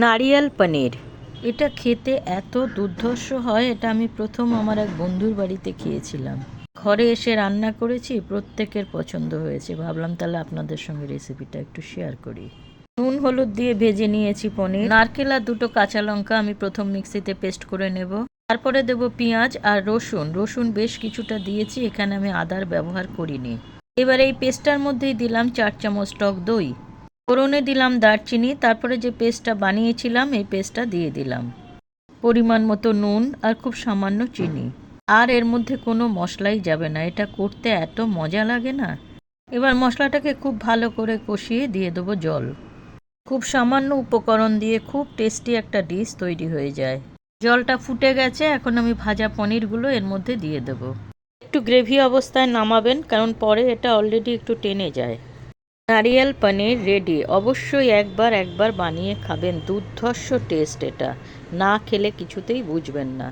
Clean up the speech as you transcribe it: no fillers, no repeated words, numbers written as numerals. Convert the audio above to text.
নারিয়েল পনির। এটা খেতে এত দুর্ধর্ষ হয়, এটা আমি প্রথম আমার এক বন্ধুর বাড়িতে খেয়েছিলাম। ঘরে এসে রান্না করেছি, প্রত্যেকের পছন্দ হয়েছে। ভাবলাম তাহলে আপনাদের সঙ্গে রেসিপিটা একটু শেয়ার করি। নুন হলুদ দিয়ে ভেজে নিয়েছি পনির। নারকেল আর দুটো কাঁচা লঙ্কা আমি প্রথম মিক্সিতে পেস্ট করে নেব। তারপরে দেব পেঁয়াজ আর রসুন। রসুন বেশ কিছুটা দিয়েছি, এখানে আমি আদার ব্যবহার করিনি। এবার এই পেস্টটার মধ্যেই দিলাম 4 চামচ টক দই। ফোড়নে দিলাম দারচিনি, তারপরে যে পেস্টটা বানিয়েছিলাম এই পেস্টটা দিয়ে দিলাম। পরিমাণ মতো নুন আর খুব সামান্য চিনি। আর এর মধ্যে কোনো মশলাই যাবে না, এটা করতে এত মজা লাগে না। এবার মশলাটাকে খুব ভালো করে কষিয়ে দিয়ে দেবো জল। খুব সামান্য উপকরণ দিয়ে খুব টেস্টি একটা ডিশ তৈরি হয়ে যায়। জলটা ফুটে গেছে, এখন আমি ভাজা পনিরগুলো এর মধ্যে দিয়ে দেবো। একটু গ্রেভি অবস্থায় নামাবেন, কারণ পরে এটা অলরেডি একটু টেনে যায়। নারিয়েল পনির রেডি। অবশ্যই একবার বানিয়ে খাবেন, দুর্ধর্ষ টেস্ট এটা। না খেলে কিছুতেই বুঝবেন না।